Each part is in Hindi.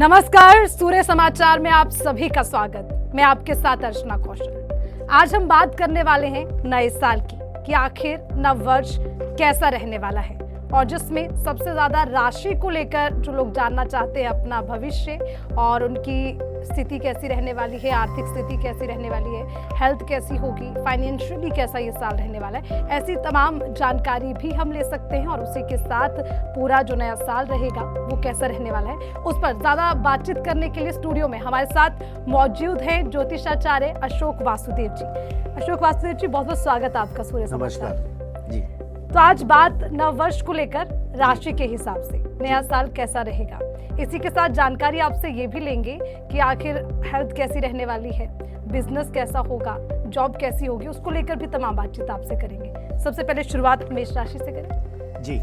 नमस्कार, सूर्य समाचार में आप सभी का स्वागत। मैं आपके साथ अर्चना कौशल। आज हम बात करने वाले हैं नए साल की कि आखिर नव वर्ष कैसा रहने वाला है, और जिसमें सबसे ज्यादा राशि को लेकर जो लोग जानना चाहते हैं अपना भविष्य और उनकी स्थिति कैसी रहने वाली है, आर्थिक स्थिति कैसी रहने वाली है, हेल्थ कैसी होगी, फाइनेंशियली कैसा ये साल रहने वाला है, ऐसी तमाम जानकारी भी हम ले सकते हैं। और उसी के साथ पूरा जो नया साल रहेगा वो कैसा रहने वाला है, उस पर ज्यादा बातचीत करने के लिए स्टूडियो में हमारे साथ मौजूद हैं ज्योतिषाचार्य अशोक वासुदेव जी। अशोक वासुदेव जी, बहुत बहुत स्वागत आपका सूर्य समाचार। नमस्कार जी। तो आज बात नव वर्ष को लेकर राशि के हिसाब से नया साल कैसा रहेगा, इसी के साथ जानकारी आपसे ये भी लेंगे कि आखिर हेल्थ कैसी रहने वाली है, बिजनेस कैसा होगा, जॉब कैसी होगी, उसको लेकर भी तमाम बातचीत आपसे करेंगे। सबसे पहले शुरुआत मेष राशि से करें जी।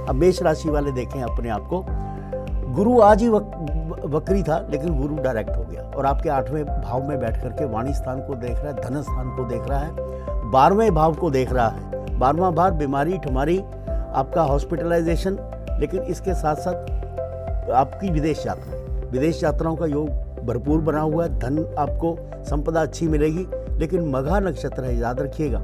अब मेष राशि वाले देखें अपने आप को, गुरु आज ही वक्री था लेकिन गुरु डायरेक्ट हो गया और आपके 8वें भाव में बैठ करके वाणी स्थान को देख रहा है, धन स्थान को देख रहा है, 12वें भाव को देख रहा है। 12वां भाव बीमारी ठुमारी, आपका हॉस्पिटलाइजेशन, लेकिन इसके साथ साथ आपकी विदेश यात्राओं का योग भरपूर बना हुआ है। धन आपको संपदा अच्छी मिलेगी, लेकिन मघा नक्षत्र है, याद रखिएगा,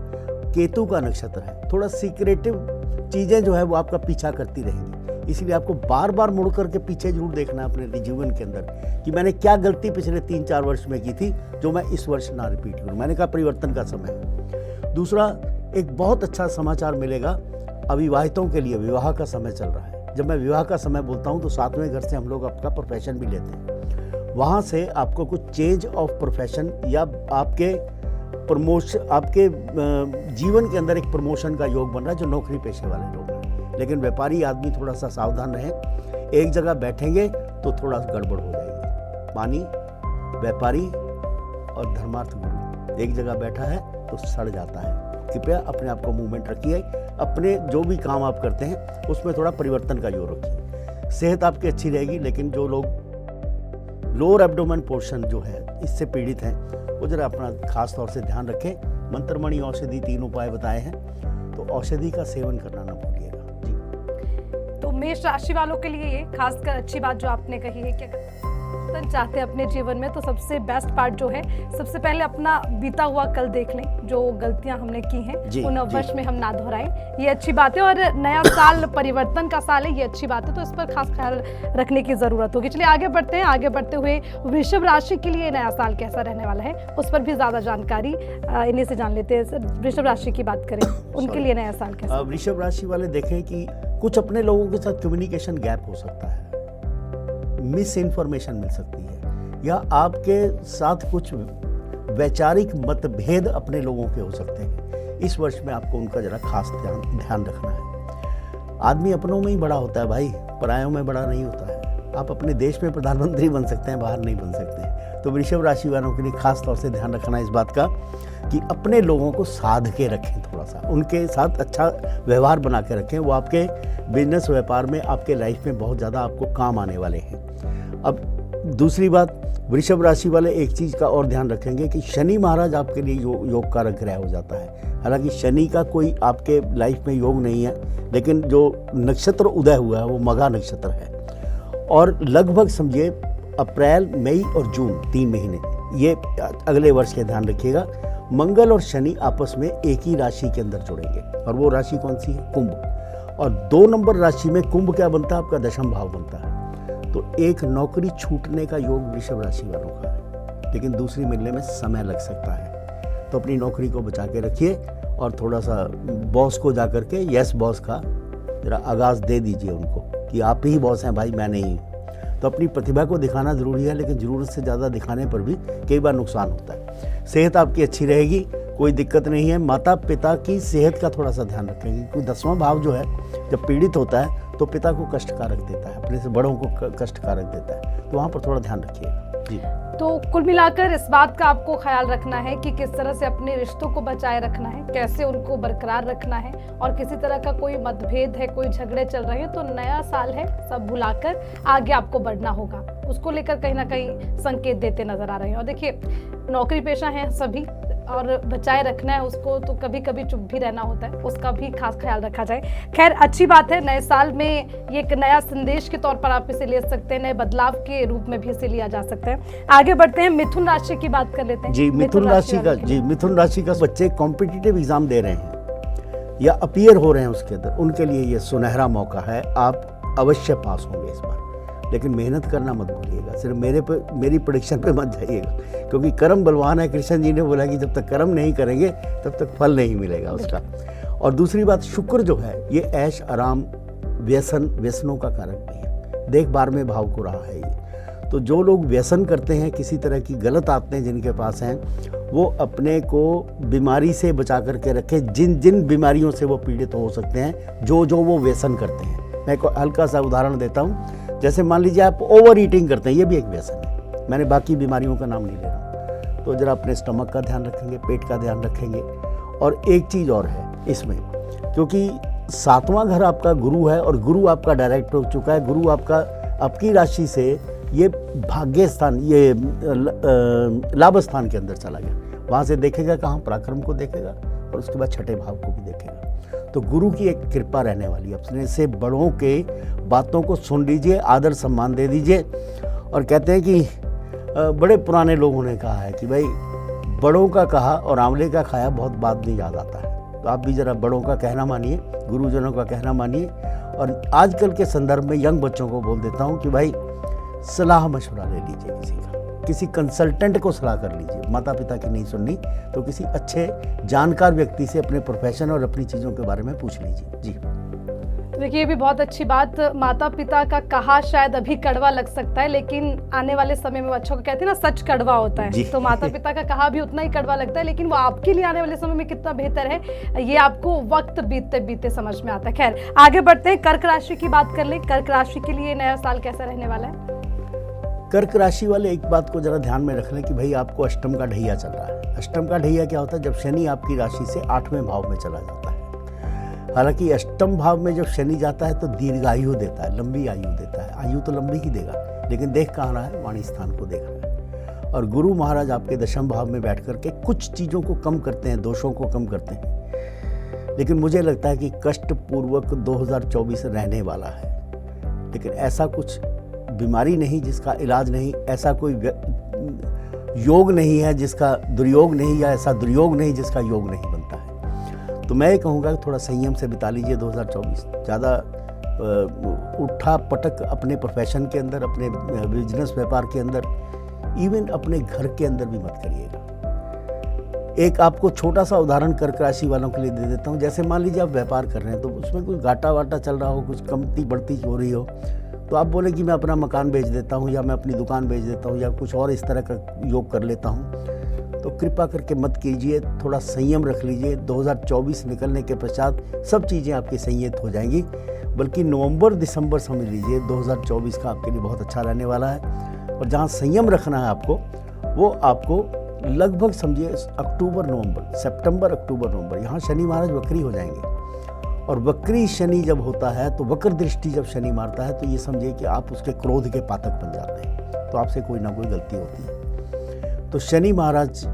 केतु का नक्षत्र है। थोड़ा सीक्रेटिव चीज़ें जो है वो आपका पीछा करती रहेंगी, इसलिए आपको बार बार मुड़ करके पीछे जरूर देखना है अपने जीवन के अंदर कि मैंने क्या गलती पिछले 3-4 वर्ष में की थी जो मैं इस वर्ष ना रिपीट करूँ। मैंने कहा परिवर्तन का समय है। दूसरा, एक बहुत अच्छा समाचार मिलेगा अविवाहितों के लिए, विवाह का समय चल रहा है। जब मैं विवाह का समय बोलता हूँ तो 7वें घर से हम लोग आपका प्रोफेशन भी लेते हैं, वहाँ से आपको कुछ चेंज ऑफ प्रोफेशन या आपके प्रमोशन, आपके जीवन के अंदर एक प्रमोशन का योग बन रहा है जो नौकरी पेशे वाले लोग हैं। लेकिन व्यापारी आदमी थोड़ा सा सावधान रहे, एक जगह बैठेंगे तो थोड़ा गड़बड़ हो जाएगी। मानी व्यापारी और धर्मार्थ गुरु एक जगह बैठा है तो सड़ जाता है। कृपया अपने आप को मूवमेंट रखिए, अपने जो भी काम आप करते हैं उसमें थोड़ा परिवर्तन का जोर रखिए। सेहत आपकी अच्छी रहेगी, लेकिन जो लोग लोअर एब्डोमेन पोर्शन जो है इससे पीड़ित हैं वो जरा अपना खास तौर से ध्यान रखें। मंत्रमणि औषधि 3 उपाय बताए हैं, तो औषधि का सेवन करना ना भूलिएगा जी। तो मेष राशि वालों के लिए ये खासकर अच्छी बात जो आपने कही है कि अगर चाहते हैं अपने जीवन में तो सबसे बेस्ट पार्ट जो है, सबसे पहले अपना बीता हुआ कल देख लें, जो गलतियां हमने की हैं वो नव वर्ष में हम ना दोहराएं, ये अच्छी बात है। और नया साल परिवर्तन का साल है, ये अच्छी बात है, तो इस पर खास ख्याल रखने की जरूरत होगी। चलिए आगे बढ़ते हैं। आगे बढ़ते हुए वृषभ राशि के लिए नया साल कैसा रहने वाला है उस पर भी ज्यादा जानकारी इन्हीं से जान लेते हैं। वृषभ राशि की बात करें, उनके लिए नया साल कैसा? वृषभ राशि वाले देखें कि कुछ अपने लोगों के साथ कम्युनिकेशन गैप हो सकता है, मिस इन्फॉर्मेशन मिल सकती है, या आपके साथ कुछ वैचारिक मतभेद अपने लोगों के हो सकते हैं। इस वर्ष में आपको उनका जरा खास ध्यान रखना है। आदमी अपनों में ही बड़ा होता है भाई, परायों में बड़ा नहीं होता है। आप अपने देश में प्रधानमंत्री बन सकते हैं, बाहर नहीं बन सकते। तो वृषभ राशि वालों के लिए खास तौर से ध्यान रखना है इस बात का कि अपने लोगों को साध के रखें, थोड़ा सा उनके साथ अच्छा व्यवहार बना के रखें। वो आपके बिजनेस व्यापार में, आपके लाइफ में बहुत ज़्यादा आपको काम आने वाले हैं। अब दूसरी बात, वृषभ राशि वाले एक चीज़ का और ध्यान रखेंगे कि शनि महाराज आपके लिए योग का ग्रह हो जाता है। हालांकि शनि का कोई आपके लाइफ में योग नहीं है, लेकिन जो नक्षत्र उदय हुआ है वो मघा नक्षत्र है, और लगभग समझिए अप्रैल, मई और जून 3 महीने, ये अगले वर्ष के ध्यान रखिएगा। मंगल और शनि आपस में एक ही राशि के अंदर जुड़ेंगे, और वो राशि कौन सी है? कुंभ। और 2 नंबर राशि में कुंभ क्या बनता है? आपका 10वां भाव बनता है। तो एक नौकरी छूटने का योग वृषभ राशि वालों का है, लेकिन दूसरी मिलने में समय लग सकता है। तो अपनी नौकरी को बचा के रखिए, और थोड़ा सा बॉस को जा करके यस बॉस का जरा आगाज दे दीजिए उनको कि आप ही बॉस हैं भाई, मैं नहीं। तो अपनी प्रतिभा को दिखाना ज़रूरी है, लेकिन ज़रूरत से ज़्यादा दिखाने पर भी कई बार नुकसान होता है। सेहत आपकी अच्छी रहेगी, कोई दिक्कत नहीं है। माता पिता की सेहत का थोड़ा सा ध्यान रखेंगे, क्योंकि 10वां भाव जो है जब पीड़ित होता है तो पिता को कष्टकारक देता है, अपने से बड़ों को कष्टकारक देता है, तो वहाँ पर थोड़ा ध्यान रखिएगा जी। तो कुल मिलाकर इस बात का आपको ख्याल रखना है कि किस तरह से अपने रिश्तों को बचाए रखना है, कैसे उनको बरकरार रखना है, और किसी तरह का कोई मतभेद है, कोई झगड़े चल रहे हैं तो नया साल है, सब भुलाकर आगे आपको बढ़ना होगा, उसको लेकर कहीं ना कहीं संकेत देते नजर आ रहे हैं। और देखिए, नौकरी पेशा हैं सभी, और बचाए रखना है उसको, तो कभी कभी चुप भी रहना होता है, उसका भी खास ख्याल रखा जाए। खैर, अच्छी बात है, नए साल में ये एक नया संदेश के तौर पर आप इसे ले सकते हैं, नए बदलाव के रूप में भी इसे लिया जा सकता है। आगे बढ़ते हैं, मिथुन राशि की बात कर लेते हैं। जी, मिथुन राशि का बच्चे कॉम्पिटिटिव एग्जाम दे रहे हैं या अपीयर हो रहे हैं उसके अंदर, उनके लिए ये सुनहरा मौका है। आप अवश्य पास होंगे इस बार, लेकिन मेहनत करना मत भूलिएगा। सिर्फ मेरी प्रेडिक्शन पे मत जाइएगा, क्योंकि कर्म बलवान है। कृष्ण जी ने बोला कि जब तक कर्म नहीं करेंगे तब तक फल नहीं मिलेगा उसका। और दूसरी बात, शुक्र जो है ये ऐश आराम व्यसनों का कारक भी है, देख बार में भाव को रहा है ये। तो जो लोग व्यसन करते हैं, किसी तरह की गलत आदतें जिनके पास हैं, वो अपने को बीमारी से बचा करके रखें। जिन जिन बीमारियों से वो पीड़ित हो सकते हैं, जो वो व्यसन करते हैं। मैं एक हल्का सा उदाहरण देता हूँ। जैसे मान लीजिए आप ओवर ईटिंग करते हैं, ये भी एक व्यसन है। मैंने बाकी बीमारियों का नाम नहीं ले रहा हूँ। तो जरा अपने स्टमक का ध्यान रखेंगे, पेट का ध्यान रखेंगे। और एक चीज़ और है इसमें, क्योंकि 7वां घर आपका गुरु है और गुरु आपका डायरेक्ट हो चुका है। गुरु आपका आपकी राशि से ये भाग्य स्थान, ये लाभ स्थान के अंदर चला गया। वहाँ से देखेगा कहाँ, पराक्रम को देखेगा और उसके बाद छठे भाव को भी देखेगा। तो गुरु की एक कृपा रहने वाली है। अपने से बड़ों के बातों को सुन लीजिए, आदर सम्मान दे दीजिए। और कहते हैं कि बड़े पुराने लोगों ने कहा है कि भाई बड़ों का कहा और आंवले का खाया बहुत बाद में याद आता है। तो आप भी ज़रा बड़ों का कहना मानिए, गुरुजनों का कहना मानिए। और आजकल के संदर्भ में यंग बच्चों को बोल देता हूँ कि भाई सलाह मशवरा ले लीजिए, किसी कंसल्टेंट को सलाह कर लीजिए। माता पिता की नहीं सुननी तो किसी अच्छे जानकार व्यक्ति से अपने प्रोफेशन और अपनी चीज़ों के बारे में पूछ लीजिए। जी, देखिए, ये भी बहुत अच्छी बात। माता पिता का कहा शायद अभी कड़वा लग सकता है, लेकिन आने वाले समय में बच्चों को कहते हैं ना, सच कड़वा होता है। तो माता पिता का कहा भी उतना ही कड़वा लगता है, लेकिन वो आपके लिए आने वाले समय में कितना बेहतर है, ये आपको वक्त बीतते बीतते समझ में आता है। खैर, आगे बढ़ते हैं, कर्क राशि की बात कर ले। कर्क राशि के लिए नया साल कैसा रहने वाला है? कर्क राशि वाले एक बात को जरा ध्यान में रख लें कि भाई आपको अष्टम का ढैया चल रहा है। अष्टम का ढैया क्या होता है? जब शनि आपकी राशि से 8वें भाव में चला जाता है। हालांकि अष्टम भाव में जब शनि जाता है तो दीर्घायु देता है, लंबी आयु देता है। आयु तो लंबी ही देगा, लेकिन देख कहाँ रहा है? वाणी स्थान को देख रहा है। और गुरु महाराज आपके दशम भाव में बैठ करके कुछ चीज़ों को कम करते हैं, दोषों को कम करते हैं। लेकिन मुझे लगता है कि कष्टपूर्वक 2024 रहने वाला है। लेकिन ऐसा कुछ बीमारी नहीं जिसका इलाज नहीं, ऐसा कोई योग नहीं है जिसका दुर्योग नहीं, या ऐसा दुर्योग नहीं जिसका योग नहीं बनता है। तो मैं ये कहूँगा कि थोड़ा संयम से बिता लीजिए 2024। ज़्यादा उठा पटक अपने प्रोफेशन के अंदर, अपने बिजनेस व्यापार के अंदर, इवन अपने घर के अंदर भी मत करिएगा। एक आपको छोटा सा उदाहरण कर्क राशि वालों के लिए दे देता हूँ। जैसे मान लीजिए आप व्यापार कर रहे हैं, तो उसमें कुछ घाटा वाटा चल रहा हो, कुछ कमती बढ़ती हो रही हो, तो आप बोले कि मैं अपना मकान बेच देता हूँ, या मैं अपनी दुकान बेच देता हूँ, या कुछ और इस तरह का योग कर लेता हूँ। तो कृपा करके मत कीजिए, थोड़ा संयम रख लीजिए। 2024 निकलने के पश्चात सब चीज़ें आपकी संयत हो जाएंगी। बल्कि नवंबर दिसंबर समझ लीजिए 2024 का आपके लिए बहुत अच्छा रहने वाला है। और जहाँ संयम रखना है आपको, वो आपको लगभग समझिए अक्टूबर नवंबर, सितंबर अक्टूबर नवंबर, यहाँ शनि महाराज वक्री हो जाएंगे। और वक्री शनि जब होता है, तो वक्र दृष्टि जब शनि मारता है, तो ये समझिए कि आप उसके क्रोध के पातक बन जाते हैं। तो आपसे कोई ना कोई गलती होती है। तो शनि महाराज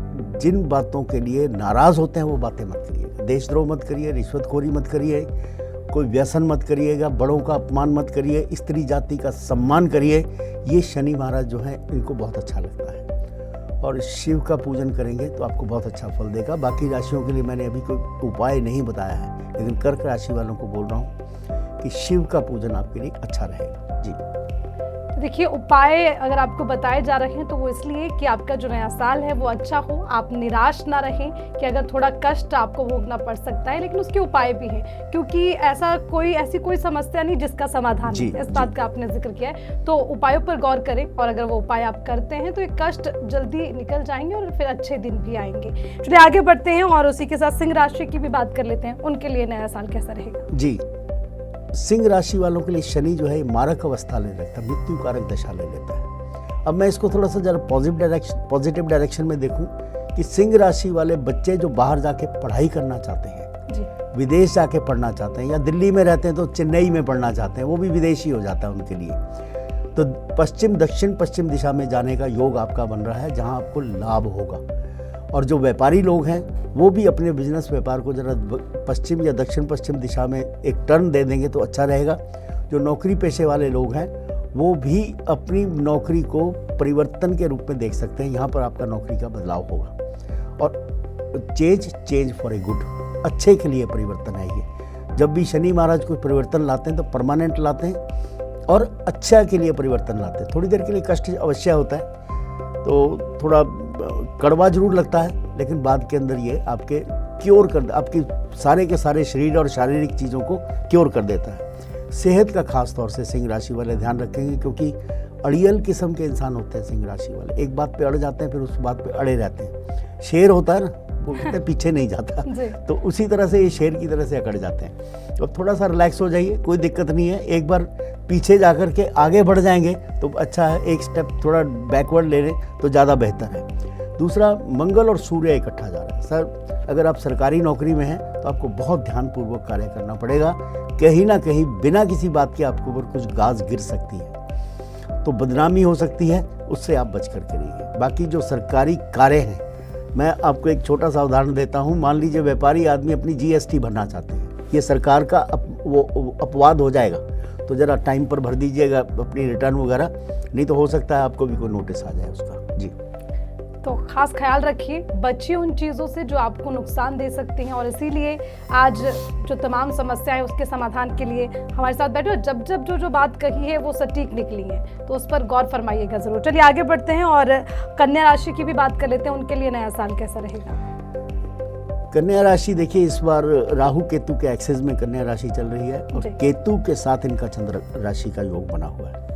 जिन बातों के लिए नाराज़ होते हैं वो बातें मत करिएगा। देशद्रोह मत करिए, रिश्वतखोरी मत करिए, कोई व्यसन मत करिएगा, बड़ों का अपमान मत करिए, स्त्री जाति का सम्मान करिए। ये शनि महाराज जो हैं, इनको बहुत अच्छा लगता है। और शिव का पूजन करेंगे तो आपको बहुत अच्छा फल देगा। बाकी राशियों के लिए मैंने अभी कोई उपाय नहीं बताया है, लेकिन कर्क राशि वालों को बोल रहा हूँ कि शिव का पूजन आपके लिए अच्छा रहेगा। जी, देखिए, उपाय अगर आपको बताए जा रहे हैं तो वो इसलिए कि आपका जो नया साल है वो अच्छा हो, आप निराश ना रहें कि अगर थोड़ा कष्ट आपको भोगना पड़ सकता है, लेकिन उसके उपाय भी हैं। क्योंकि ऐसी कोई समस्या नहीं जिसका समाधान नहीं, इस बात का आपने जिक्र किया है। तो उपायों पर गौर करें, और अगर वो उपाय आप करते हैं तो ये कष्ट जल्दी निकल जाएंगे और फिर अच्छे दिन भी आएंगे। चलिए आगे बढ़ते हैं और उसी के साथ सिंह राशि की भी बात कर लेते हैं। उनके लिए नया साल कैसा रहेगा? जी, सिंह राशि वालों के लिए शनि जो है मारक अवस्था ले लेता है, मृत्यु कारक दशा ले लेता है। अब मैं इसको थोड़ा सा जरा पॉजिटिव डायरेक्शन में देखूं कि सिंह राशि वाले बच्चे जो बाहर जाके पढ़ाई करना चाहते हैं जी, विदेश जाके पढ़ना चाहते हैं, या दिल्ली में रहते हैं तो चेन्नई में पढ़ना चाहते हैं, वो भी विदेशी हो जाता है उनके लिए। तो दक्षिण पश्चिम दिशा में जाने का योग आपका बन रहा है, जहाँ आपको लाभ होगा। और जो व्यापारी लोग हैं वो भी अपने बिजनेस व्यापार को ज़रा पश्चिम या दक्षिण पश्चिम दिशा में एक टर्न दे देंगे तो अच्छा रहेगा। जो नौकरी पेशे वाले लोग हैं वो भी अपनी नौकरी को परिवर्तन के रूप में देख सकते हैं। यहाँ पर आपका नौकरी का बदलाव होगा और चेंज फॉर ए गुड, अच्छे के लिए परिवर्तन है ये। जब भी शनि महाराज कोई परिवर्तन लाते हैं तो परमानेंट लाते हैं और अच्छा के लिए परिवर्तन लाते हैं। थोड़ी देर के लिए कष्ट अवश्य होता है, तो थोड़ा कड़वा जरूर लगता है, लेकिन बाद के अंदर ये आपके क्योर कर, आपकी सारे के सारे शरीर और शारीरिक चीज़ों को क्योर कर देता है। सेहत का खास तौर से सिंह राशि वाले ध्यान रखेंगे, क्योंकि अड़ियल किस्म के इंसान होते हैं सिंह राशि वाले। एक बात पे अड़ जाते हैं, फिर उस बात पे अड़े रहते हैं। शेर होता है ना, वो कहते हैं पीछे नहीं जाता, तो उसी तरह से ये शेर की तरह से अकड़ जाते हैं। तो थोड़ा सा रिलैक्स हो जाइए, कोई दिक्कत नहीं है। एक बार पीछे जाकर के आगे बढ़ जाएंगे तो अच्छा है, एक स्टेप थोड़ा बैकवर्ड ले लें तो ज़्यादा बेहतर है। दूसरा, मंगल और सूर्य इकट्ठा जा रहा है। सर, अगर आप सरकारी नौकरी में हैं तो आपको बहुत ध्यानपूर्वक कार्य करना पड़ेगा। कहीं ना कहीं बिना किसी बात के आपके ऊपर कुछ गाज गिर सकती है, तो बदनामी हो सकती है, उससे आप बच करके रहिए। बाकी जो सरकारी कार्य हैं, मैं आपको एक छोटा सा उदाहरण देता हूँ। मान लीजिए व्यापारी आदमी अपनी GST भरना चाहते हैं, ये सरकार का वो अपवाद हो जाएगा, तो ज़रा टाइम पर भर दीजिएगा अपनी रिटर्न वगैरह, नहीं तो हो सकता है आपको भी कोई नोटिस आ जाए उसका। जी, तो खास ख्याल रखिए, बचिए उन चीज़ों से जो आपको नुकसान दे सकती हैं। और इसीलिए आज जो तमाम समस्याएं उसके समाधान के लिए हमारे साथ बैठे, और जब जो बात कही है वो सटीक निकली है, तो उस पर गौर फरमाइएगा ज़रूर। चलिए आगे बढ़ते हैं और कन्या राशि की भी बात कर लेते हैं। उनके लिए नया साल कैसा रहेगा? कन्या राशि देखिए, इस बार राहु केतु के एक्सेस में कन्या राशि चल रही है और केतु के साथ इनका चंद्र राशि का योग बना हुआ है।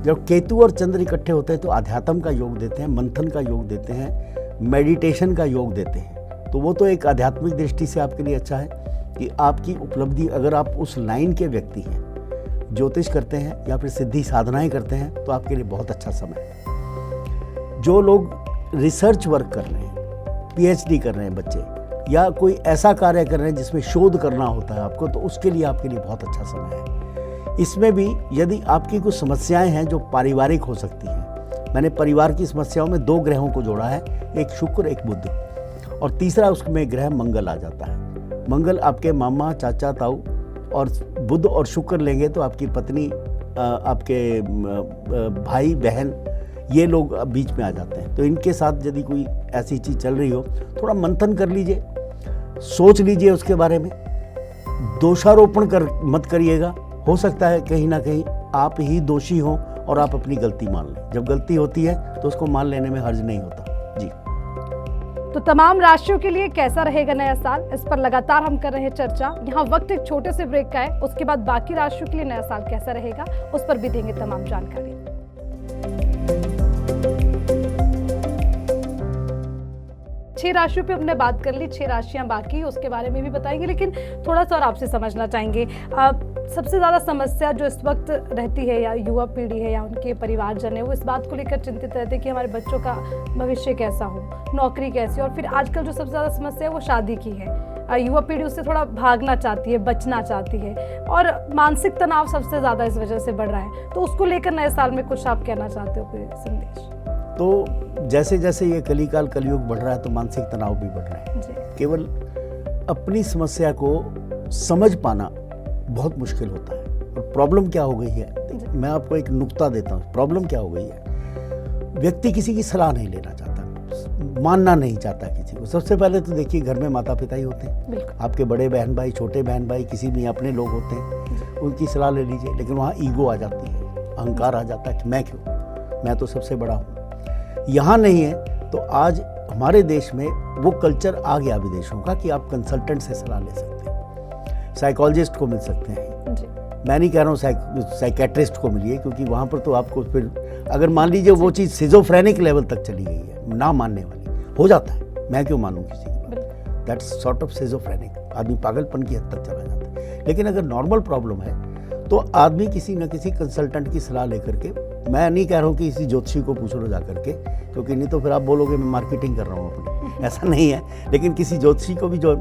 जब केतु और चंद्र इकट्ठे होते हैं तो आध्यात्म का योग देते हैं, मंथन का योग देते हैं, मेडिटेशन का योग देते हैं। तो वो तो एक आध्यात्मिक दृष्टि से आपके लिए अच्छा है कि आपकी उपलब्धि, अगर आप उस लाइन के व्यक्ति हैं, ज्योतिष करते हैं या फिर सिद्धि साधनाएं करते हैं, तो आपके लिए बहुत अच्छा समय है। जो लोग रिसर्च वर्क कर रहे हैं, PhD कर रहे हैं बच्चे, या कोई ऐसा कार्य कर रहे हैं जिसमें शोध करना होता है आपको, तो उसके लिए आपके लिए बहुत अच्छा समय है। इसमें भी यदि आपकी कुछ समस्याएं हैं जो पारिवारिक हो सकती हैं, मैंने परिवार की समस्याओं में 2 ग्रहों को जोड़ा है, एक शुक्र एक बुध, और तीसरा उसमें ग्रह मंगल आ जाता है। मंगल आपके मामा, चाचा, ताऊ, और बुध और शुक्र लेंगे तो आपकी पत्नी, आपके भाई बहन, ये लोग बीच में आ जाते हैं। तो इनके साथ यदि कोई ऐसी चीज़ चल रही हो, थोड़ा मंथन कर लीजिए, सोच लीजिए उसके बारे में। दोषारोपण मत करिएगा, हो सकता है कहीं ना कहीं आप ही दोषी हों और आप अपनी गलती मान लें। जब गलती होती है तो उसको मान लेने में हर्ज नहीं होता। जी, तो तमाम राशियों के लिए कैसा रहेगा नया साल, इस पर लगातार हम कर रहे हैं चर्चा। यहाँ वक्त एक छोटे से ब्रेक का है, उसके बाद बाकी राशियों के लिए नया साल कैसा रहेगा उस पर भी देंगे तमाम जानकारी। 6 राशियों पे हमने बात कर ली, 6 राशियां बाकी, उसके बारे में भी बताएंगे, लेकिन थोड़ा सा और आपसे समझना चाहेंगे। सबसे ज़्यादा समस्या जो इस वक्त रहती है, या युवा पीढ़ी है या उनके परिवारजन है, वो इस बात को लेकर चिंतित रहते हैं कि हमारे बच्चों का भविष्य कैसा हो, नौकरी कैसी, और फिर आजकल जो सबसे ज़्यादा समस्या है वो शादी की है। युवा पीढ़ी उससे थोड़ा भागना चाहती है, बचना चाहती है, और मानसिक तनाव सबसे ज़्यादा इस वजह से बढ़ रहा है। तो उसको लेकर नए साल में कुछ आप कहना चाहते हो, कोई संदेश? तो जैसे जैसे ये कलिकाल कलयुग बढ़ रहा है तो मानसिक तनाव भी बढ़ रहा है। केवल अपनी समस्या को समझ पाना बहुत मुश्किल होता है। और प्रॉब्लम क्या हो गई है, मैं आपको एक नुक्ता देता हूँ। प्रॉब्लम क्या हो गई है, व्यक्ति किसी की सलाह नहीं लेना चाहता, मानना नहीं चाहता किसी को। सबसे पहले तो देखिए, घर में माता पिता ही होते हैं, आपके बड़े बहन भाई, छोटे बहन भाई, किसी भी अपने लोग होते हैं, उनकी सलाह ले लीजिए। लेकिन वहाँ ईगो आ जाती है, अहंकार आ जाता है कि मैं क्यों, मैं तो सबसे बड़ा हूँ। यहाँ नहीं है तो आज हमारे देश में वो कल्चर आ गया विदेशों का कि आप कंसल्टेंट से सलाह ले सकते हैं, साइकोलॉजिस्ट को मिल सकते हैं जी। मैं नहीं कह रहा हूँ साइकेट्रिस्ट को मिलिए, क्योंकि वहाँ पर तो आपको फिर अगर मान लीजिए वो चीज़ सिजोफ्रेनिक लेवल तक चली गई है, ना मानने वाली हो जाता है, मैं क्यों मानूँ किसी की, दैट्स सॉर्ट ऑफ सिजोफ्रेनिक, आदमी पागलपन की हद तक चला जाता है। लेकिन अगर नॉर्मल प्रॉब्लम है तो आदमी किसी न किसी कंसल्टेंट की सलाह लेकर के, मैं नहीं कह रहा हूँ कि किसी ज्योतिषी को पूछ लो जा करके, क्योंकि नहीं तो फिर आप बोलोगे मैं मार्केटिंग कर रहा हूँ अपनी, ऐसा नहीं है। लेकिन किसी ज्योतिषी को भी, जो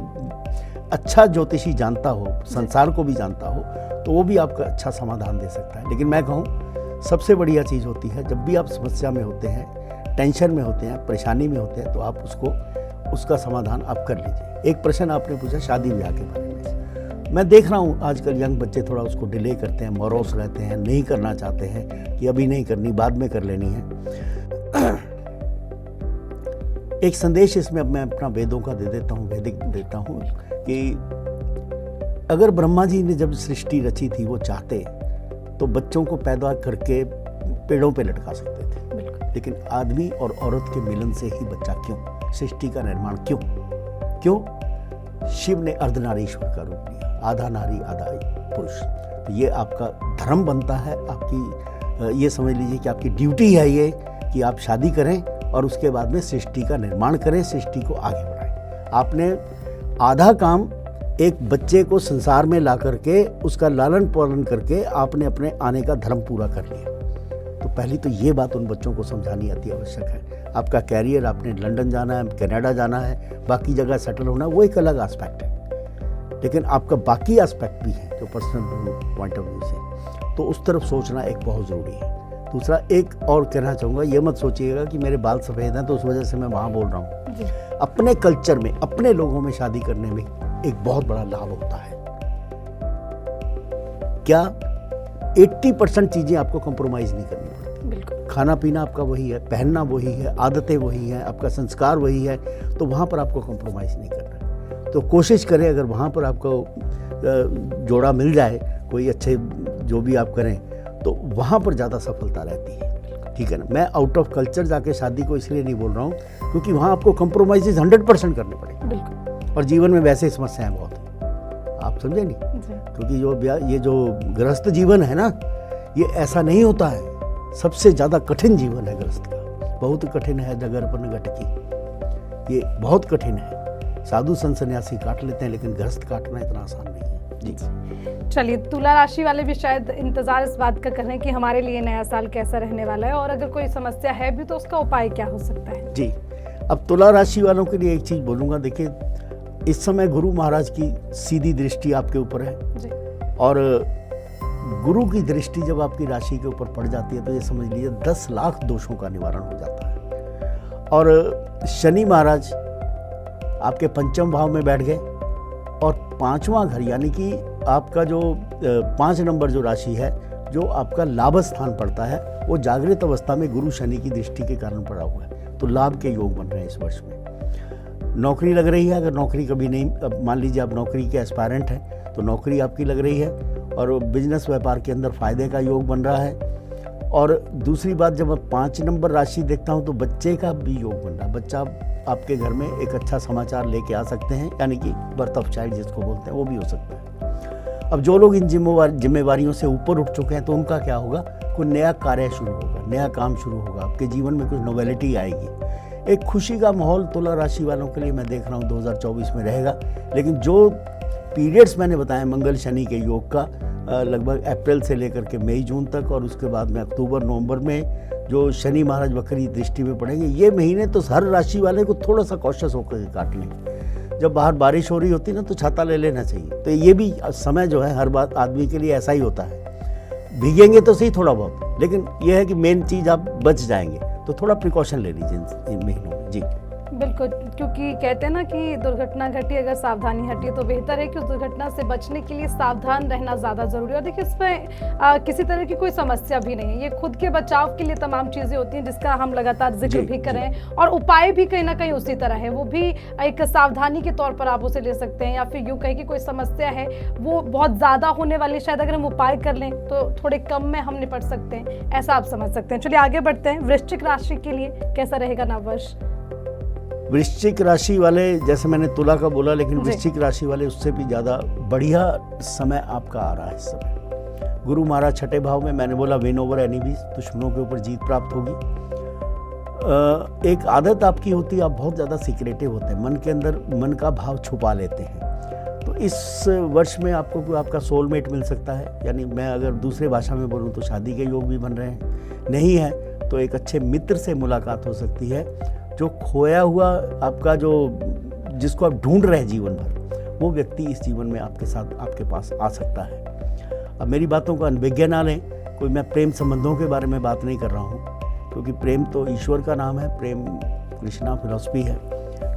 अच्छा ज्योतिषी जानता हो, संसार को भी जानता हो, तो वो भी आपका अच्छा समाधान दे सकता है। लेकिन मैं कहूँ सबसे बढ़िया चीज़ होती है, जब भी आप समस्या में होते हैं, टेंशन में होते हैं, परेशानी में होते हैं, तो आप उसका समाधान आप कर लीजिए। एक प्रश्न आपने पूछा शादी ब्याह के बारे में। मैं देख रहा हूँ आजकल यंग बच्चे थोड़ा उसको डिले करते हैं, मोरोस रहते हैं, नहीं करना चाहते हैं कि अभी नहीं करनी, बाद में कर लेनी है। एक संदेश इसमें अब मैं अपना वेदों का दे देता हूँ, वैदिक देता हूँ कि अगर ब्रह्मा जी ने जब सृष्टि रची थी वो चाहते तो बच्चों को पैदा करके पेड़ों पे लटका सकते थे, लेकिन आदमी और औरत के मिलन से ही बच्चा क्यों, सृष्टि का निर्माण क्यों? शिव ने अर्धनारीश्वर का रूप लिया, आधा नारी आधा पुरुष। तो ये आपका धर्म बनता है, आपकी ये समझ लीजिए कि आपकी ड्यूटी है ये कि आप शादी करें और उसके बाद में सृष्टि का निर्माण करें, सृष्टि को आगे बढ़ाएं। आपने आधा काम एक बच्चे को संसार में ला करके उसका लालन पालन करके आपने अपने आने का धर्म पूरा कर लिया। तो पहली तो ये बात उन बच्चों को समझानी अति आवश्यक है। आपका कैरियर, आपने लंदन जाना है, कनाडा जाना है, बाकी जगह सेटल होना, वो एक अलग एस्पेक्ट है, लेकिन आपका बाकी एस्पेक्ट भी है जो पर्सनल पॉइंट ऑफ व्यू से, तो उस तरफ सोचना एक बहुत ज़रूरी है। दूसरा एक और कहना चाहूँगा, ये मत सोचिएगा कि मेरे बाल सफ़ेद हैं तो उस वजह से मैं वहाँ बोल रहा हूँ। अपने कल्चर में, अपने लोगों में शादी करने में एक बहुत बड़ा लाभ होता है। क्या 80% चीज़ें आपको कंप्रोमाइज़ नहीं करनी पड़ती। खाना पीना आपका वही है, पहनना वही है, आदतें वही हैं, आपका संस्कार वही है, तो वहाँ पर आपको कंप्रोमाइज़ नहीं करना। तो कोशिश करें अगर वहाँ पर आपको जोड़ा मिल जाए, कोई अच्छे जो भी आप करें, तो वहाँ पर ज़्यादा सफलता रहती है। ठीक है ना। मैं आउट ऑफ कल्चर जाके शादी को इसलिए नहीं बोल रहा हूँ क्योंकि वहाँ आपको कंप्रोमाइज़ 100% करने पड़ेंगे, और जीवन में वैसे समस्याएं बहुत हैं, आप समझे नहीं, क्योंकि ये जो गृहस्थ जीवन है ना, ये ऐसा नहीं होता है। सबसे ज़्यादा कठिन जीवन है गृहस्थ का, बहुत कठिन है। डगर पर गटकी, ये बहुत कठिन है। साधु संत सन्यासी काट लेते हैं, लेकिन गृहस्थ काटना इतना आसान नहीं है। जी चलिए, तुला राशि वाले भी शायद इंतजार इस बात का कर रहे हैं कि हमारे लिए नया साल कैसा रहने वाला है, और अगर कोई समस्या है भी तो उसका उपाय क्या हो सकता है। जी, अब तुला राशि वालों के लिए एक चीज़ बोलूँगा। देखिए, इस समय गुरु महाराज की सीधी दृष्टि आपके ऊपर है जी। और गुरु की दृष्टि जब आपकी राशि के ऊपर पड़ जाती है तो ये समझ लीजिए 10 लाख दोषों का निवारण हो जाता है। और शनि महाराज आपके 5वें भाव में बैठ गए, और 5वां घर यानी कि आपका जो 5 नंबर जो राशि है, जो आपका लाभ स्थान पड़ता है, वो जागृत अवस्था में गुरु शनि की दृष्टि के कारण पड़ा हुआ है। तो लाभ के योग बन रहे हैं इस वर्ष में। नौकरी लग रही है, अगर नौकरी कभी नहीं, अब मान लीजिए आप नौकरी के एस्पायरेंट हैं तो नौकरी आपकी लग रही है, और बिजनेस व्यापार के अंदर फायदे का योग बन रहा है। और दूसरी बात, जब मैं 5 नंबर राशि देखता हूं तो बच्चे का भी योग बन रहा है। बच्चा आपके घर में एक अच्छा समाचार लेके आ सकते हैं, यानी कि बर्थ ऑफ चाइल्ड जिसको बोलते हैं, वो भी हो सकता है। अब जो लोग इन जिम्मेवारियों से ऊपर उठ चुके हैं तो उनका क्या होगा, कोई नया कार्य शुरू होगा, नया काम शुरू होगा, आपके जीवन में कुछ नोवेलिटी आएगी। एक खुशी का माहौल तुला राशि वालों के लिए मैं देख रहा हूँ 2024 में रहेगा। लेकिन जो पीरियड्स मैंने बताया मंगल शनि के योग का, लगभग अप्रैल से लेकर के मई जून तक, और उसके बाद में अक्टूबर नवंबर में जो शनि महाराज वक्री दृष्टि में पड़ेंगे, ये महीने तो हर राशि वाले को थोड़ा सा कॉशियस होकर के काट लें। जब बाहर बारिश हो रही होती है ना, तो छाता ले लेना चाहिए। तो ये भी समय जो है हर बात आदमी के लिए ऐसा ही होता है। भीगेंगे तो सही थोड़ा बहुत, लेकिन यह है कि मेन चीज़ आप बच जाएंगे, तो थोड़ा प्रिकॉशन ले लीजिए इन महीनों में। जी बिल्कुल, क्योंकि कहते हैं ना कि दुर्घटना घटी अगर सावधानी हटी तो बेहतर है कि उस दुर्घटना से बचने के लिए सावधान रहना ज़्यादा ज़रूरी है। और देखिए, इसमें किसी तरह की कोई समस्या भी नहीं है, ये खुद के बचाव के लिए तमाम चीज़ें होती हैं जिसका हम लगातार जिक्र भी करें, और उपाय भी कहीं ना कहीं उसी तरह है। वो भी एक सावधानी के तौर पर आप उसे ले सकते हैं, या फिर यूँ कहें कि कोई समस्या है वो बहुत ज़्यादा होने वाली, शायद अगर हम उपाय कर लें तो थोड़े कम में हम निपट सकते हैं, ऐसा आप समझ सकते हैं। चलिए आगे बढ़ते हैं। वृश्चिक राशि के लिए कैसा रहेगा नववर्ष? वृश्चिक राशि वाले, जैसे मैंने तुला का बोला, लेकिन वृश्चिक राशि वाले उससे भी ज़्यादा बढ़िया समय आपका आ रहा है इस समय। गुरु महाराज 6ठे भाव में, मैंने बोला विन ओवर एनिमीज, दुश्मनों के ऊपर जीत प्राप्त होगी। एक आदत आपकी होती है, आप बहुत ज़्यादा सीक्रेटिव होते हैं, मन के अंदर मन का भाव छुपा लेते हैं। तो इस वर्ष में आपको कोई आपका सोलमेट मिल सकता है, यानी मैं अगर दूसरे भाषा में बोलूँ तो शादी के योग भी बन रहे हैं। नहीं है तो एक अच्छे मित्र से मुलाकात हो सकती है, जो खोया हुआ आपका जो जिसको आप ढूंढ रहे हैं जीवन भर, वो व्यक्ति इस जीवन में आपके साथ आपके पास आ सकता है। अब मेरी बातों का अनभिज्ञ ना लें, कोई मैं प्रेम संबंधों के बारे में बात नहीं कर रहा हूँ, क्योंकि प्रेम तो ईश्वर का नाम है, प्रेम कृष्णा फिलॉसफी है।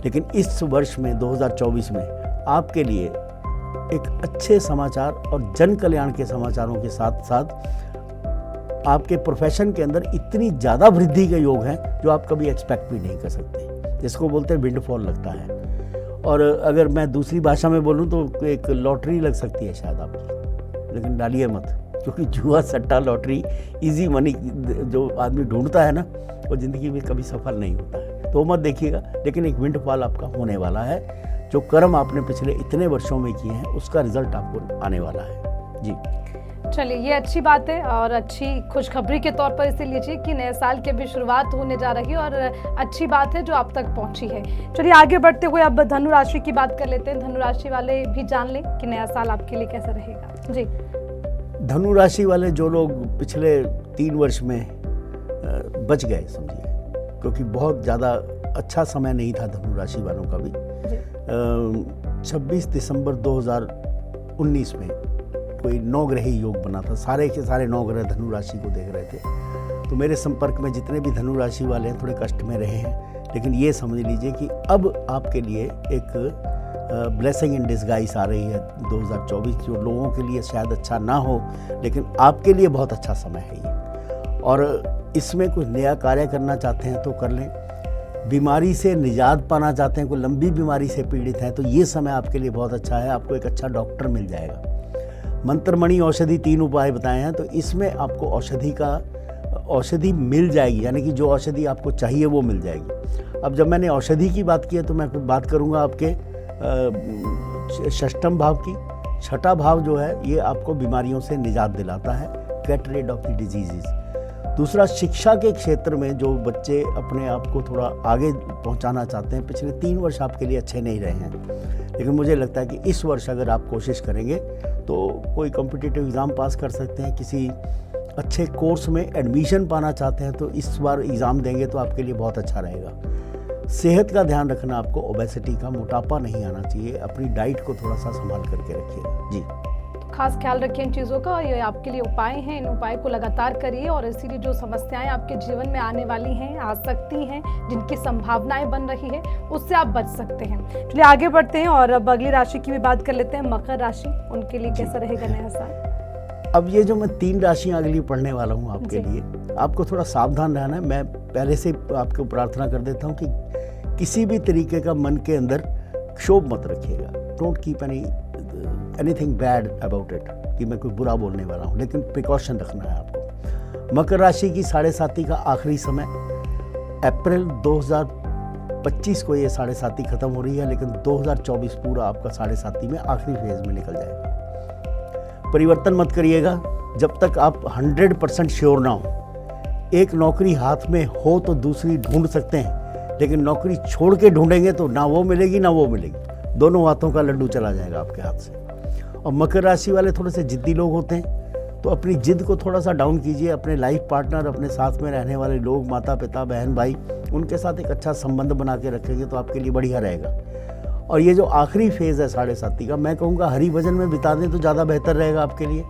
लेकिन इस वर्ष में 2024 में आपके लिए एक अच्छे समाचार और जन कल्याण के समाचारों के साथ साथ आपके प्रोफेशन के अंदर इतनी ज़्यादा वृद्धि के योग हैं जो आप कभी एक्सपेक्ट भी नहीं कर सकते, जिसको बोलते हैं विंडफॉल लगता है। और अगर मैं दूसरी भाषा में बोलूँ तो एक लॉटरी लग सकती है शायद आपकी, लेकिन डालिए मत, क्योंकि जुआ सट्टा लॉटरी इजी मनी जो आदमी ढूंढता है ना, वो ज़िंदगी में कभी सफल नहीं होता है, तो मत देखिएगा। लेकिन एक विंडफॉल आपका होने वाला है, जो कर्म आपने पिछले इतने वर्षों में किए हैं उसका रिजल्ट आपको आने वाला है। जी चलिए, ये अच्छी बात है और अच्छी खुशखबरी के तौर पर इसे लीजिए कि नए साल की अभी शुरुआत होने जा रही है और अच्छी बात है जो आप तक पहुंची है। चलिए आगे बढ़ते हुए अब धनु राशि की बात कर लेते हैं। धनु राशि वाले भी जान लें कि नया साल आपके लिए कैसा रहेगा। जी, धनु राशि वाले जो लोग पिछले 3 वर्ष में बच गए समझिए, क्योंकि बहुत ज़्यादा अच्छा समय नहीं था धनु राशि वालों का भी। 26 दिसंबर 2019 में कोई 9 ग्रही योग बना था, सारे के सारे 9 ग्रह धनु राशि को देख रहे थे। तो मेरे संपर्क में जितने भी धनु राशि वाले हैं थोड़े कष्ट में रहे हैं, लेकिन ये समझ लीजिए कि अब आपके लिए एक ब्लेसिंग इन डिस्गाइज आ रही है 2024, जो लोगों के लिए शायद अच्छा ना हो, लेकिन आपके लिए बहुत अच्छा समय है ये। और इसमें कुछ नया कार्य करना चाहते हैं तो कर लें, बीमारी से निजात पाना चाहते हैं, कोई लंबी बीमारी से पीड़ित हैं तो ये समय आपके लिए बहुत अच्छा है, आपको एक अच्छा डॉक्टर मिल जाएगा। मंत्रमणि औषधि 3 उपाय बताए हैं, तो इसमें आपको औषधि मिल जाएगी, यानी कि जो औषधि आपको चाहिए वो मिल जाएगी। अब जब मैंने औषधि की बात की है तो मैं बात करूंगा आपके 6ठम भाव की। 6ठा भाव जो है ये आपको बीमारियों से निजात दिलाता है, get rid of the diseases. दूसरा, शिक्षा के क्षेत्र में जो बच्चे अपने आप को थोड़ा आगे पहुंचाना चाहते हैं, पिछले 3 वर्ष आपके लिए अच्छे नहीं रहे हैं, लेकिन मुझे लगता है कि इस वर्ष अगर आप कोशिश करेंगे तो कोई कॉम्पिटिटिव एग्ज़ाम पास कर सकते हैं। किसी अच्छे कोर्स में एडमिशन पाना चाहते हैं तो इस बार एग्ज़ाम देंगे तो आपके लिए बहुत अच्छा रहेगा। सेहत का ध्यान रखना, आपको ओबेसिटी का मोटापा नहीं आना चाहिए, अपनी डाइट को थोड़ा सा संभाल करके रखिएगा। जी, खास ख्याल रखिए इन चीज़ों का, ये आपके लिए उपाय हैं, इन उपाय को लगातार करिए और इसीलिए जो समस्याएं आपके जीवन में आने वाली हैं, आ सकती हैं, जिनकी संभावनाएं बन रही है, उससे आप बच सकते हैं। चलिए आगे बढ़ते हैं और अब अगली राशि की भी बात कर लेते हैं, मकर राशि, उनके लिए कैसा रहेगा नया साल। अब ये जो मैं 3 राशियाँ अगली पढ़ने वाला हूँ आपके लिए, आपको थोड़ा सावधान रहना है। मैं पहले से आपको प्रार्थना कर देता हूँ कि किसी भी तरीके का मन के अंदर क्षोभ मत रखिएगा। Don't keep anything bad about it, कि मैं कोई बुरा बोलने वाला हूँ, लेकिन प्रिकॉशन रखना है आपको। मकर राशि की 7.5 का आखिरी समय अप्रैल 2025 को ये 7.5 खत्म हो रही है, लेकिन 2024 पूरा आपका 7.5 में आखिरी फेज में निकल जाएगा। परिवर्तन मत करिएगा जब तक आप 100% श्योर ना हो। एक नौकरी हाथ में हो तो दूसरी ढूंढ सकते हैं, लेकिन नौकरी छोड़ के ढूंढेंगे तो ना वो मिलेगी ना वो मिलेगी, दोनों हाथों का लड्डू चला जाएगा आपके हाथ से। और मकर राशि वाले थोड़े से जिद्दी लोग होते हैं, तो अपनी जिद को थोड़ा सा डाउन कीजिए। अपने लाइफ पार्टनर, अपने साथ में रहने वाले लोग, माता पिता, बहन भाई, उनके साथ एक अच्छा संबंध बना के रखेंगे तो आपके लिए बढ़िया रहेगा। और ये जो आखिरी फेज़ है 7.5 का, मैं कहूँगा हरि भजन में बिता दें तो ज़्यादा बेहतर रहेगा आपके लिए।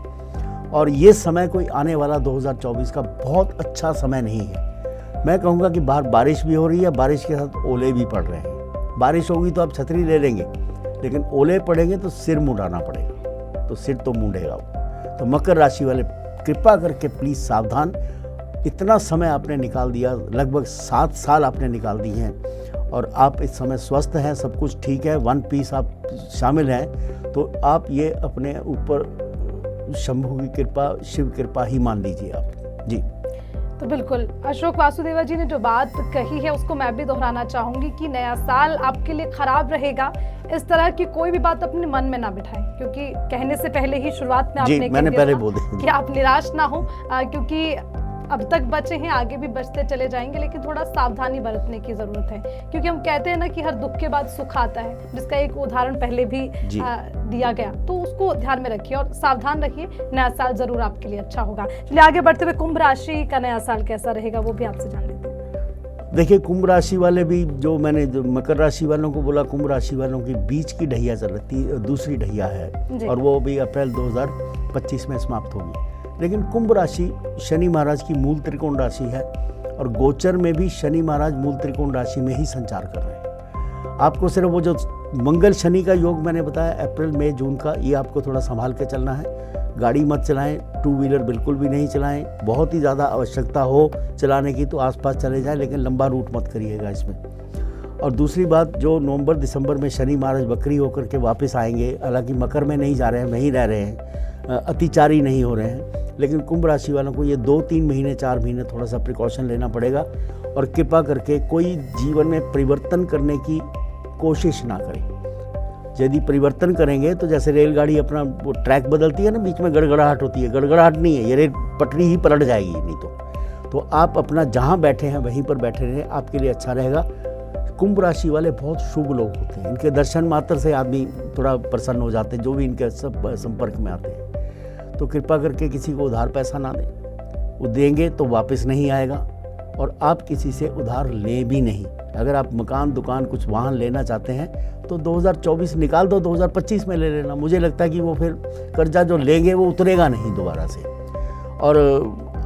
और ये समय कोई आने वाला 2024 का बहुत अच्छा समय नहीं है। मैं कहूँगा कि बाहर बारिश भी हो रही है, बारिश के साथ ओले भी पड़ रहे हैं। बारिश होगी तो आप छतरी ले लेंगे, लेकिन ओले पड़ेंगे तो सिर मुंडाना पड़ेगा, तो सिर तो मुंडेगा वो। तो मकर राशि वाले कृपा करके प्लीज़ सावधान। इतना समय आपने निकाल दिया, लगभग 7 साल आपने निकाल दिए हैं और आप इस समय स्वस्थ हैं, सब कुछ ठीक है, वन पीस आप शामिल हैं, तो आप ये अपने ऊपर शंभू की कृपा, शिव कृपा ही मान लीजिए आप। जी, तो बिल्कुल अशोक वासुदेवा जी ने जो बात कही है उसको मैं भी दोहराना चाहूंगी कि नया साल आपके लिए खराब रहेगा, इस तरह की कोई भी बात अपने मन में ना बिठाएं, क्योंकि कहने से पहले ही शुरुआत में आपने मैंने पहले बोल दिया कि आप निराश ना हो, क्योंकि अब तक बचे हैं, आगे भी बचते चले जाएंगे, लेकिन थोड़ा सावधानी बरतने की जरूरत है, क्योंकि हम कहते हैं ना कि हर दुख के बाद सुख आता है, जिसका एक उदाहरण पहले भी दिया गया, तो उसको ध्यान में रखिए और सावधान रखिए। नया साल जरूर आपके लिए अच्छा होगा। चलिए आगे बढ़ते हुए कुंभ राशि का नया साल कैसा रहेगा वो भी आपसे जान लेते हैं। देखिए, कुंभ राशि वाले भी, जो मैंने जो मकर राशि वालों को बोला, कुंभ राशि वालों की बीच की ढैया चल रही, दूसरी ढैया है और वो भी अप्रैल 2025 में समाप्त होगी। लेकिन कुंभ राशि शनि महाराज की मूल त्रिकोण राशि है और गोचर में भी शनि महाराज मूल त्रिकोण राशि में ही संचार कर रहे हैं। आपको सिर्फ वो जो मंगल शनि का योग मैंने बताया अप्रैल मई जून का, ये आपको थोड़ा संभाल के चलना है। गाड़ी मत चलाएं, टू व्हीलर बिल्कुल भी नहीं चलाएं। बहुत ही ज़्यादा आवश्यकता हो चलाने की तो आसपास चले जाएं, लेकिन लंबा रूट मत करिएगा इसमें। और दूसरी बात, जो नवंबर दिसंबर में शनि महाराज बकरी होकर के वापस आएंगे, हालांकि मकर में नहीं जा रहे हैं, वहीं रह रहे हैं, अतिचारी नहीं हो रहे हैं, लेकिन कुंभ राशि वालों को ये 2-3 महीने 4 महीने थोड़ा सा प्रिकॉशन लेना पड़ेगा। और कृपा करके कोई जीवन में परिवर्तन करने की कोशिश ना करें। यदि परिवर्तन करेंगे तो जैसे रेलगाड़ी अपना वो ट्रैक बदलती है ना, बीच में गड़गड़ाहट होती है, गड़गड़ाहट नहीं है, ये रेल पटरी ही पलट जाएगी नहीं तो आप अपना जहाँ बैठे हैं वहीं पर बैठे रहें, आपके लिए अच्छा रहेगा। कुंभ राशि वाले बहुत शुभ लोग होते हैं, इनके दर्शन मात्र से आदमी थोड़ा प्रसन्न हो जाते हैं, जो भी इनके सब संपर्क में आते हैं। तो कृपा करके किसी को उधार पैसा ना दें, वो देंगे तो वापस नहीं आएगा, और आप किसी से उधार लें भी नहीं। अगर आप मकान दुकान कुछ वाहन लेना चाहते हैं तो 2024 निकाल दो, 2025 में ले लेना। मुझे लगता है कि वो फिर कर्जा जो लेंगे वो उतरेगा नहीं दोबारा से। और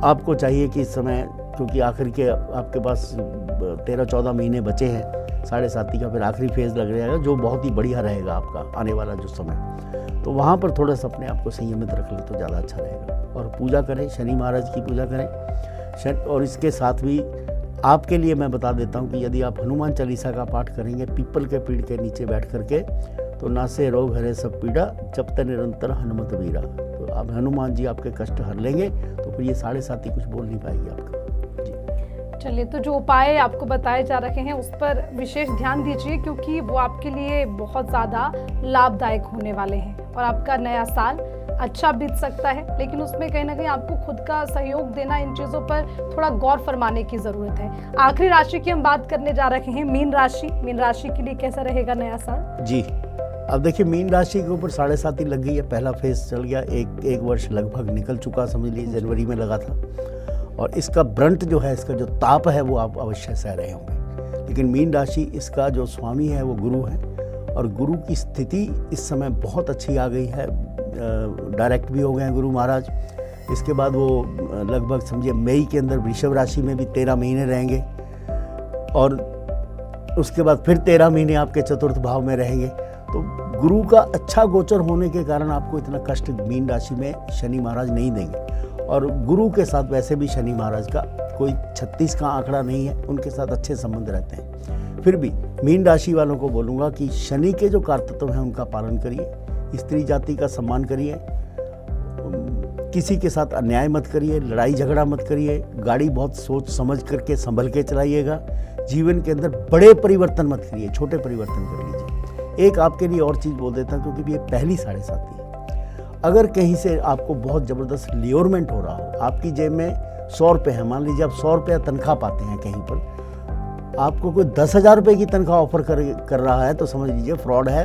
आपको चाहिए कि इस समय, क्योंकि आखिर के आपके पास 13-14 महीने बचे हैं, 7.5 का फिर आखिरी फेज़ लग जाएगा, जो बहुत ही बढ़िया रहेगा आपका आने वाला जो समय। तो वहाँ पर थोड़ा सा अपने आप को संयमित रख लें तो ज़्यादा अच्छा रहेगा। और पूजा करें, शनि महाराज की पूजा करें। और इसके साथ भी आपके लिए मैं बता देता हूँ कि यदि आप हनुमान चालीसा का पाठ करेंगे पीपल के पेड़ के नीचे बैठ करके, तो नासे रोग हरे सब पीड़ा, जपते निरंतर हनुमत वीरा। तो अब हनुमान जी आपके कष्ट हर लेंगे, तो फिर ये 7.5 कुछ बोल नहीं पाएगी आपका। चलिए, तो जो उपाय आपको बताए जा रहे हैं उस पर विशेष ध्यान दीजिए, क्योंकि वो आपके लिए बहुत ज़्यादा लाभदायक होने वाले हैं और आपका नया साल अच्छा बीत सकता है। लेकिन उसमें कहीं ना कहीं आपको खुद का सहयोग देना, इन चीज़ों पर थोड़ा गौर फरमाने की ज़रूरत है। आखिरी राशि की हम बात करने जा रहे हैं, मीन राशि। मीन राशि के लिए कैसा रहेगा नया साल? जी, अब देखिए, मीन राशि के ऊपर 7.5 लग गई है, पहला फेज चल गया, एक वर्ष लगभग निकल चुका, समझ लीजिए जनवरी में लगा था। और इसका ब्रंट जो है, इसका जो ताप है वो आप अवश्य सह रहे होंगे। लेकिन मीन राशि, इसका जो स्वामी है वो गुरु है, और गुरु की स्थिति इस समय बहुत अच्छी आ गई है, डायरेक्ट भी हो गए हैं गुरु महाराज। इसके बाद वो लगभग समझिए मई के अंदर वृषभ राशि में भी 13 महीने रहेंगे, और उसके बाद फिर 13 महीने आपके चतुर्थ भाव में रहेंगे। तो गुरु का अच्छा गोचर होने के कारण आपको इतना कष्ट मीन राशि में शनि महाराज नहीं देंगे। और गुरु के साथ वैसे भी शनि महाराज का कोई 36 का आंकड़ा नहीं है, उनके साथ अच्छे संबंध रहते हैं। फिर भी मीन राशि वालों को बोलूँगा कि शनि के जो कारतत्व हैं उनका पालन करिए, स्त्री जाति का सम्मान करिए, किसी के साथ अन्याय मत करिए, लड़ाई झगड़ा मत करिए, गाड़ी बहुत सोच समझ करके संभल के चलाइएगा। जीवन के अंदर बड़े परिवर्तन मत करिए, छोटे परिवर्तन कर लीजिए। एक आपके लिए और चीज़ बोल देता हूँ, क्योंकि ये पहली 7.5 है। अगर कहीं से आपको बहुत ज़बरदस्त लियोरमेंट हो रहा हो, आपकी जेब में 100 रुपये है, मान लीजिए आप 100 रुपया तनख्वाह पाते हैं कहीं पर, आपको कोई 10,000 रुपये की तनख्वाह ऑफर कर रहा है, तो समझ लीजिए फ्रॉड है,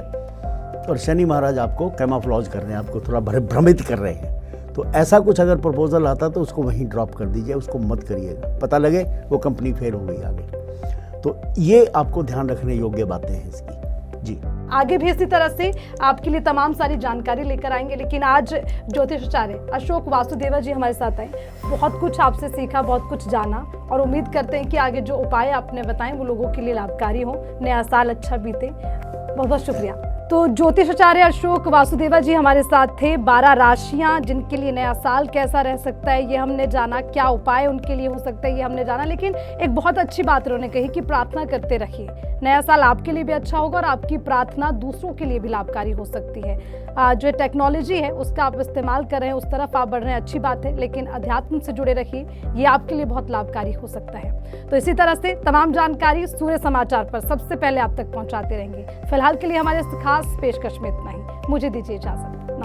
और शनि महाराज आपको कैमोफ्लेज कर रहे हैं, आपको थोड़ा भ्रमित कर रहे हैं। तो ऐसा कुछ अगर प्रपोजल आता तो उसको वहीं ड्रॉप कर दीजिए, उसको मत करिएगा, पता लगे वो कंपनी फेल हो गई आगे। तो ये आपको ध्यान रखने योग्य बातें हैं इसकी। जी, आगे भी इसी तरह से आपके लिए तमाम सारी जानकारी लेकर आएंगे, लेकिन आज ज्योतिषाचार्य अशोक वासुदेवा जी हमारे साथ आए। बहुत कुछ आपसे सीखा, बहुत कुछ जाना, और उम्मीद करते हैं कि आगे जो उपाय आपने बताए वो लोगों के लिए लाभकारी हो, नया साल अच्छा बीते। बहुत बहुत शुक्रिया। तो ज्योतिषाचार्य अशोक वासुदेवा जी हमारे साथ थे। 12 राशियां जिनके लिए नया साल कैसा रह सकता है ये हमने जाना, क्या उपाय उनके लिए हो सकता है ये हमने जाना। लेकिन एक बहुत अच्छी बात उन्होंने कही कि प्रार्थना करते रहिए, नया साल आपके लिए भी अच्छा होगा और आपकी प्रार्थना दूसरों के लिए भी लाभकारी हो सकती है। जो टेक्नोलॉजी है उसका आप इस्तेमाल कर रहे हैं, उस तरफ आप बढ़ रहे हैं, अच्छी बात है, लेकिन अध्यात्म से जुड़े रहिए, ये आपके लिए बहुत लाभकारी हो सकता है। तो इसी तरह से तमाम जानकारी सूर्य समाचार पर सबसे पहले आप तक पहुंचाते रहेंगे। फिलहाल के लिए हमारे खास पेशकश में इतना ही, मुझे दीजिए इजाजत।